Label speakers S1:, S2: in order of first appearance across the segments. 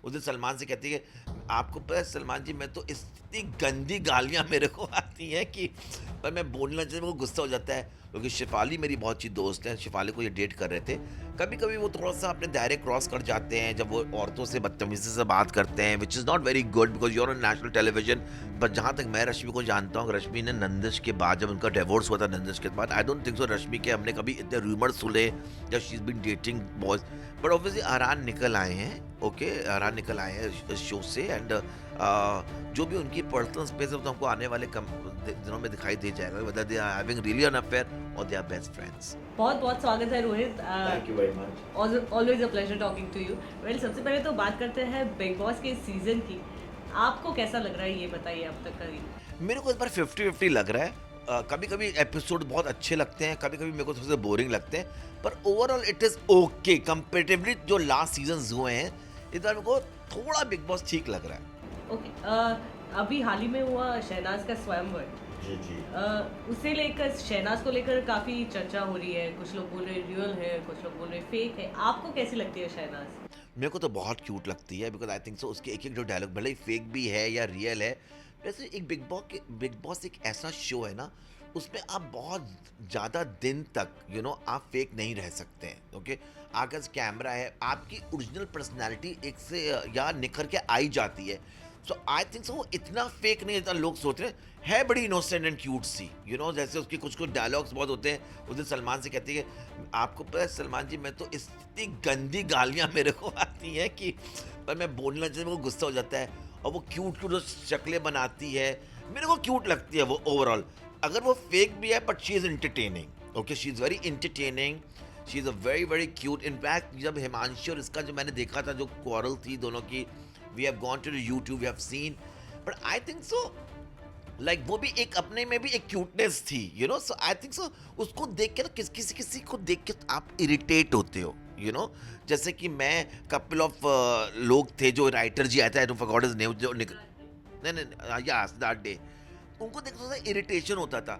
S1: उस दिन सलमान से कहती है कि आपको पता है सलमान जी, मैं तो इतनी गंदी गालियाँ मेरे को आती हैं कि पर मैं बोलना चाहिए, मेरे को गुस्सा हो जाता है क्योंकि शिफाली मेरी बहुत अच्छी दोस्त है। शिफाली को ये डेट कर रहे थे। कभी कभी वो थोड़ा सा अपने दायरे क्रॉस कर जाते हैं जब वो औरतों से बदतमीजी से बात करते हैं, which is not very good because you're on national television. But जहाँ तक मैं रश्मि को जानता हूँ, रश्मि ने नंदिश के बाद, जब उनका डिवोर्स हुआ था नंदिश के बाद, आई डोंट थिंक सो रश्मि के हमने कभी इतने रूमर सुने जब she is been dating boys. But obviously Arhaan निकल आए हैं, ओके अरहान निकल आए हैं इस शो से। एंड जो भी उनकी पर्सनल स्पेस है वो तो हमको आने वाले दिनों में दिखाई दे जाएगा, whether they are having really an affair और दे आर बेस्ट फ्रेंड्स।
S2: बहुत बहुत स्वागत है Rohit.
S1: Thank you very much.
S2: Always a pleasure talking to you. Well, सबसे पहले तो बात करते हैं बिग बॉस के सीजन की। आपको कैसा लग रहा है ये बताइए अब तक का।
S1: मेरे को इस बार 50-50 लग रहा है। कभी कभी एपिसोड बहुत अच्छे लगते हैं, कभी कभी मेरे को थोड़े से बोरिंग लगते हैं, पर overall it is okay comparatively जो लास्ट सीजन हुए हैं। इस बार मेरे को थोड़ा बिग बॉस ठीक लग रहा है।
S2: ओके, अभी हाल ही में हुआ शहनाज का स्वयंवर।
S1: जी जी।
S2: उसे लेकर, शहनाज को लेकर काफ़ी चर्चा हो रही है। कुछ लोग बोल रहे रियल है, कुछ लोग बोल रहे फेक है। आपको कैसी लगती है शहनाज?
S1: मेरे को तो बहुत क्यूट लगती है बिकॉज आई थिंक सो उसके एक एक जो डायलॉग भले ही फेक भी है या रियल है। वैसे एक बिग बॉस एक ऐसा शो है ना, उसमें आप बहुत ज़्यादा दिन तक आप फेक नहीं रह सकते हैं। ओके, आगे कैमरा है, आपकी ओरिजिनल पर्सनैलिटी एक से या निखर के आई जाती है। सो आई थिंक सो वो इतना फेक नहीं जितना लोग सोच रहे हैं। है बड़ी इनोसेंट एंड क्यूट सी, जैसे उसके कुछ कुछ डायलॉग्स बहुत होते हैं। उस दिन सलमान से कहती है कि आपको पता है सलमान जी, मैं तो इतनी गंदी गालियाँ मेरे को आती हैं कि पर मैं बोलना चाहिए, मेरे को गुस्सा हो जाता है। और वो क्यूट क्यूट शक्लें बनाती है, मेरे को क्यूट लगती है वो ओवरऑल। अगर वो फेक भी है but she is entertaining. Okay, she is very entertaining, she is a very very cute. In fact जब हिमांशु और इसका जो मैंने देखा था, जो क्वारल थी दोनों की, we have gone to YouTube, we have seen, but I think so like वो भी एक अपने में भी एक क्यूटनेस थी, सो आई थिंक सो उसको देख के ना किसी किसी को देख के आप इरिटेट होते हो, जैसे कि मैं कपल ऑफ लोग थे जो राइटर जी आए थे, I don't forgot his name, जो नहीं नहीं यस दैट डे, उनको देख थोड़ा इरिटेशन होता था।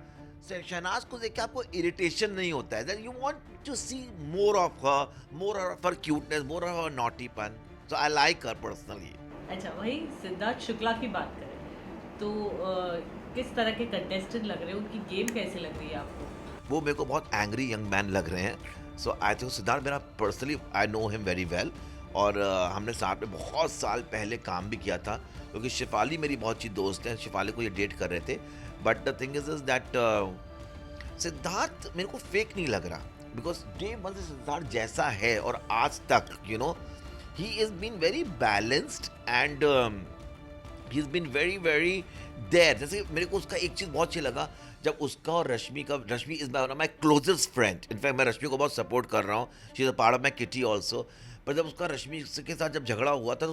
S1: शहनाज को देख के आपको इरिटेशन नहीं होता है, you want to see more of her cuteness, more of her नॉटीपन। So I like her personally.
S2: अच्छा, वही सिद्धार्थ शुक्ला की बात करें तो किस तरह के कंटेस्टेंट लग रहे हैं? उनकी गेम कैसी लग रही है आपको?
S1: वो मेरे को बहुत एंग्री यंग मैन लग रहे हैं। सो आई थिंक सिद्धार्थ, मेरा personally I know him very well, और हमने साथ में बहुत साल पहले काम भी किया था क्योंकि शिफाली मेरी बहुत अच्छी दोस्त है। शिफाली को ये डेट कर रहे थे। But the thing is that Siddharth मेरे को फेक नहीं लग रहा बिकॉज डे वन से सिद्धार्थ जैसा है और आज तक he is been very balanced and he is been very very there. जैसे मेरे को उसका एक चीज़ बहुत अच्छी लगा, जब उसका और Rashmi is my closest friend. In fact मैं रश्मि को बहुत सपोर्ट कर रहा हूँ, she is a part of my kitty also. पर जब उसका रश्मि के साथ जब झगड़ा हुआ था तो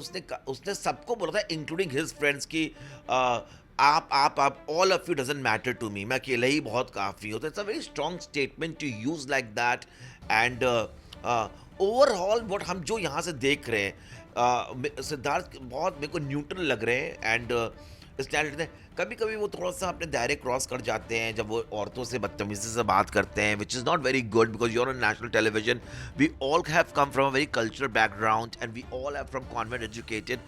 S1: उसने सबको बोला था इंक्लूडिंग हिज फ्रेंड्स की आप all of you doesn't matter to me, मैं अकेले ही बहुत काफ़ी हूँ। तो it's a very strong statement to use like that. And overall what हम जो यहाँ से देख रहे हैं, सिद्धार्थ बहुत मेरे को न्यूट्रल लग रहे हैं एंड स्टैंडर्ड है। कभी कभी वो थोड़ा सा अपने दायरे क्रॉस कर जाते हैं जब वो औरतों से बदतमीजी से बात करते हैं, which is not very good because you're on national television. We all have come from a very cultural background and we all have from convent educated.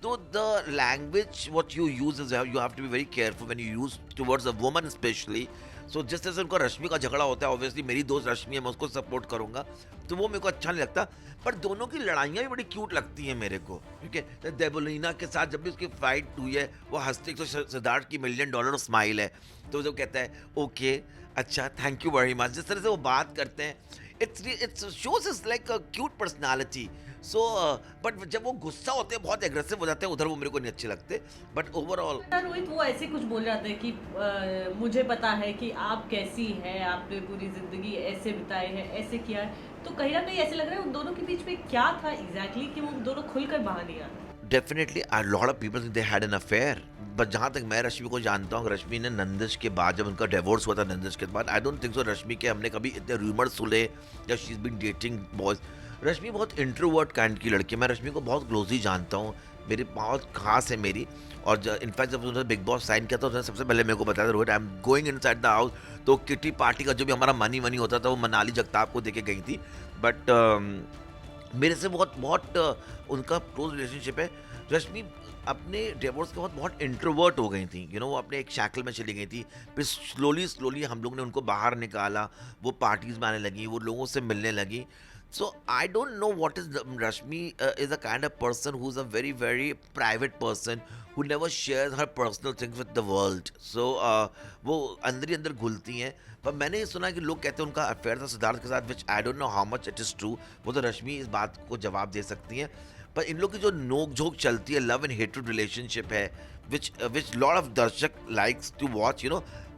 S1: तो the language what you use is you have to be very careful when you use towards a woman especially. सो जिस तरह से उनका रश्मि का झगड़ा होता है, obviously मेरी दोस्त रश्मि है, मैं उसको सपोर्ट करूंगा, तो वो मेरे को अच्छा नहीं लगता। पर दोनों की लड़ाइयाँ भी बड़ी क्यूट लगती हैं मेरे को। ठीक है, तो देवलीना के साथ जब भी उसकी फाइट हुई है, वो हंसते, तो सिद्धार्थ की $1 मिलियन स्माइल है, तो जो कहता है ओके अच्छा थैंक यू वेरी मच, जिस तरह से वो बात करते हैं, it's shows is like a cute personality. So but जब वो गुस्सा होते हैं, बहुत एग्रेसिव हो जाते हैं, उधर वो मेरे को नहीं अच्छे लगते। बट ओवरऑल
S2: रोहित, वो ऐसे कुछ बोल जाते हैं कि मुझे पता है कि आप कैसी हैं, आपने पूरी जिंदगी ऐसे बिताए हैं, ऐसे किया है। तो कहीं ना कहीं ऐसे लग रहा है उन दोनों के बीच में क्या था एग्जैक्टली कि वो दोनों खुलकर बाहर नहीं आते।
S1: Definitely a lot of people think they had an affair, but जहाँ तक मैं रश्मि को जानता हूँ, रश्मि ने नंदिश के बाद, जब उनका डिवोर्स हुआ था नंदिश के बाद, आई डोंट थिंक सो रश्मि के हमने कभी इतने रूमर सुने जब she is been dating boys. Rashmi बहुत इंट्रोवर्ट काइंड की लड़की है, मैं रश्मि को बहुत क्लोजली जानता हूँ, मेरी बहुत खास है मेरी। और इनफैक्ट जब उन्होंने बिग बॉस साइन किया था, उसने सबसे पहले मेरे को बताया था, Rohit I am going inside the house. तो किटी पार्टी का जो भी हमारा मनी होता था, वो मनाली जगताप को देके गई थी। बट मेरे से बहुत बहुत उनका क्लोज रिलेशनशिप है। रश्मि अपने डिवोर्स के बाद बहुत इंट्रोवर्ट हो गई थी, वो अपने एक शैकल में चली गई थी। फिर स्लोली स्लोली हम लोग ने उनको बाहर निकाला, वो पार्टीज में आने लगी, वो लोगों से मिलने लगी। So I don't know what is Rashmi is a kind of person who is a very very private person who never shares her personal things with the world. So वो अंदर ही अंदर घुलती हैं। पर मैंने ये सुना कि लोग कहते हैं उनका अफेयर था सिद्धार्थ के साथ, which I don't know how much it is true. वो तो रश्मि इस बात को जवाब दे सकती हैं। पर इन लोग की जो नोक झोंक चलती है, लव एंड हेटेड रिलेशनशिप है, विच लॉट ऑफ दर्शक लाइक्स टू वॉच,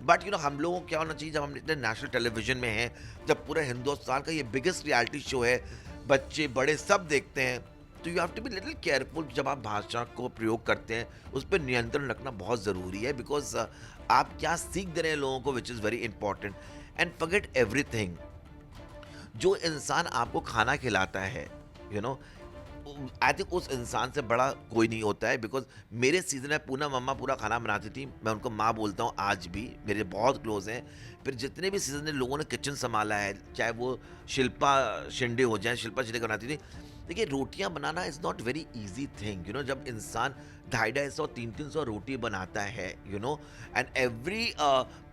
S1: बट हम लोगों को क्या होना चाहिए, जब हम इतने नेशनल टेलीविजन में हैं, जब पूरे हिंदुस्तान का ये बिगेस्ट रियलिटी शो है, बच्चे बड़े सब देखते हैं, तो you have to be little careful. जब आप भाषा को प्रयोग करते हैं उस पर नियंत्रण रखना बहुत ज़रूरी है, बिकॉज आप क्या सीख दे रहे हैं लोगों को, which is very important. And forget everything. जो इंसान आपको खाना खिलाता है, यू नो आई थिंक उस इंसान से बड़ा कोई नहीं होता है। बिकॉज मेरे सीजन में पूनम मम्मा पूरा खाना बनाती थी, मैं उनको माँ बोलता हूँ, आज भी मेरे बहुत क्लोज हैं। फिर जितने भी सीजन में लोगों ने किचन संभाला है, चाहे वो शिल्पा शिंदे हो जाए, शिल्पा शिंदे बनाती थी। देखिए, रोटियां बनाना is not very easy thing, जब इंसान 250-250 300-300 रोटी बनाता है, and every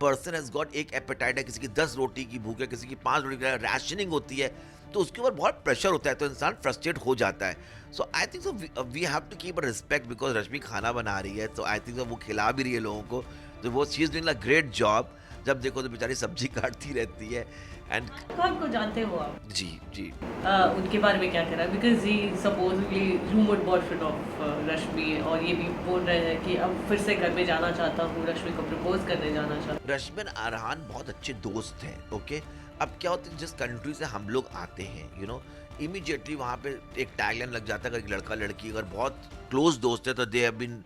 S1: person has got एक एपेटाइट है, किसी की 10 रोटी की भूख है, किसी की 5 रोटी की रैशनिंग होती है, तो उसके ऊपर बहुत प्रेशर होता है, तो इंसान फ्रस्ट्रेट हो जाता है। So I think so we have to keep a respect, because Rashmi खाना बना रही है, तो आई थिंक वो खिला भी रही है लोगों को, तो वो she is doing a great job. जब देखो तो बेचारी सब्जी काटती रहती है। एंड
S2: कौन को जानते हो आप?
S1: जी जी
S2: उनके बारे में क्या कह रहा है? Because he supposedly rumoured boyfriend of Rashmi, और ये भी बोल रहे हैं कि अब फिर से घर में जाना चाहता हूँ, रश्मि को प्रपोज करने जाना चाहता हूँ।
S1: रश्मि और अरहान बहुत अच्छे दोस्त हैं, ओके। अब क्या होता है, जिस कंट्री से हम लोग आते हैं, इमीडिएटली वहाँ पे एक टैगलाइन लग जाता है, अगर एक लड़का लड़की अगर बहुत क्लोज दोस्त है, तो they have been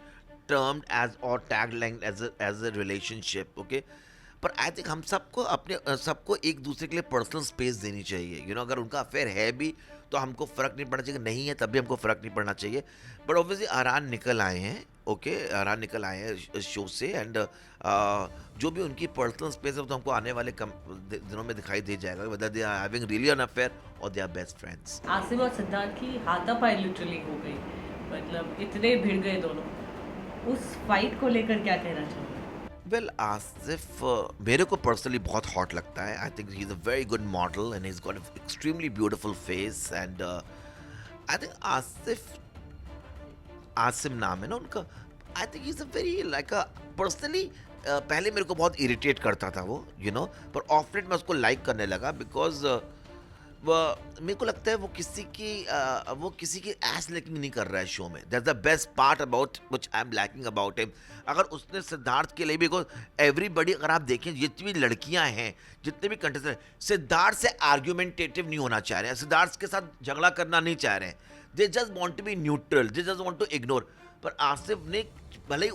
S1: termed as or tagline as a relationship, okay. पर आई थिंक हम सबको सबको एक दूसरे के लिए पर्सनल स्पेस देनी चाहिए, अगर उनका अफेयर है भी तो हमको फ़र्क नहीं पड़ना चाहिए, नहीं है तब भी हमको फ़र्क नहीं पड़ना चाहिए। बट ऑब्वियसली अरहान निकल आए हैं, ओके, अरहान निकल आए हैं इस शो से। एंड जो भी उनकी पर्सनल स्पेस है, तो हमको आने वाले दिनों में दिखाई दे जाएगा, whether they are having really an affair और they are best friends.
S2: Asim और सिद्धार्थ की हाथापाई लिटरली हो गई, मतलब इतने भिड़ गए दोनों। उस फाइट को लेकर क्या कहना चाहिए?
S1: वेल, आसिफ मेरे को पर्सनली बहुत हॉट लगता है। I think he is a very good model and he is got a extremely beautiful face. And I think Asim नाम है ना उनका। I think he is a very like a personally, पहले मेरे को बहुत इरिटेट करता था वो, पर ऑफ लेट मैं उसको लाइक करने लगा, बिकॉज मेरे को लगता है वो किसी की एस लैकिंग नहीं कर रहा है शो में। That's the best part about which I am lacking about him. अगर उसने सिद्धार्थ के लिए भी, बिकॉज एवरीबडी, अगर आप देखें जितनी भी लड़कियां हैं, जितने भी कंटेस्टेंट, सिद्धार्थ से आर्ग्यूमेंटेटिव नहीं होना चाह रहे हैं, सिद्धार्थ के साथ झगड़ा करना नहीं चाह रहे हैं। They just want to be neutral, they just want to ignore. पर आसिफ ने, भले ही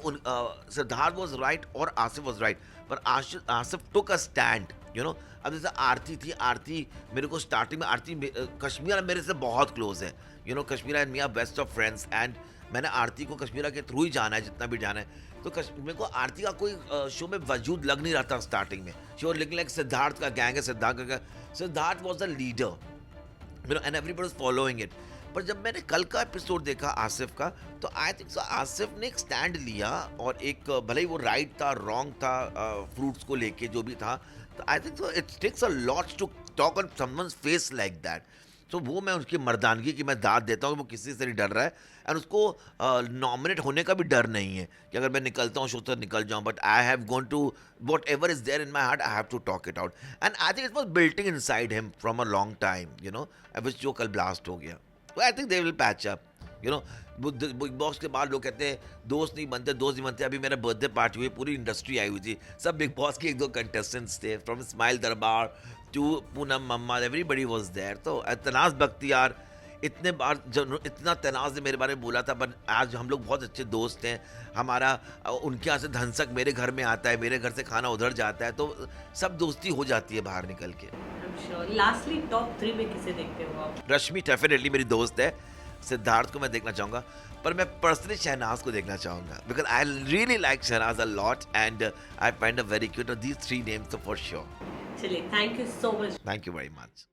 S1: सिद्धार्थ वॉज राइट और आसिफ वॉज राइट, पर आसिफ टुक अ स्टैंड, अब जैसे आरती थी, आरती मेरे को स्टार्टिंग में, कश्मीरा मेरे से बहुत क्लोज है, Kashmira and me are best of friends. And मैंने आरती को कश्मीरा के थ्रू ही जाना है, जितना भी जाना है। तो मेरे को आरती का कोई शो में वजूद लग नहीं रहा था स्टार्टिंग में। She was looking like Siddharth का गैंग है, Siddharth was a leader, and everybody was following it. पर जब मैंने कल का एपिसोड देखा आसिफ का, तो आई थिंक सो आसिफ ने एक स्टैंड लिया, और एक भले ही वो राइट था रॉन्ग था, फ्रूट्स को लेके जो भी था, तो I think so it takes a lot to talk on someone's face like that. तो वो मैं उसकी मर्दानगी की मैं दाद देता हूँ, वो किसी से नहीं डर रहा है, एंड उसको नॉमिनेट होने का भी डर नहीं है कि अगर मैं निकलता हूँ शो से निकल जाऊँ, but I have gone to whatever is there in my heart, I have to talk it out. And I think it was building inside him from a long time, which जो कल blast हो गया। I think they will patch up, Bigg Boss के बाद लोग कहते हैं दोस्त नहीं बनते। अभी मेरा बर्थडे पार्टी हुई, पूरी इंडस्ट्री आई हुई थी, सब बिग बॉस के 1-2 कंटेस्टेंट्स थे, from Smile Darbar to Poonam mamma, everybody was there. तो तनाज़ बख्तियार इतने बार इतना तनाज़ ने मेरे बारे में बोला था, पर आज हम लोग बहुत अच्छे दोस्त हैं। हमारा उनके यहाँ से धनसक मेरे घर में आता है, मेरे घर से खाना उधर जाता है, तो सब दोस्ती हो जाती है बाहर निकल के।
S2: लास्टली टॉप 3 में किसे देखते हो आप?
S1: रश्मि डेफिनेटली मेरी दोस्त है, सिद्धार्थ को मैं देखना चाहूँगा, पर मैं पर्सनली शहनाज को देखना चाहूँगा, because I really like Shehnaz a lot and I find a very cute. These 3 names for sure.
S2: चलिए, thank you so much.
S1: Thank you very much.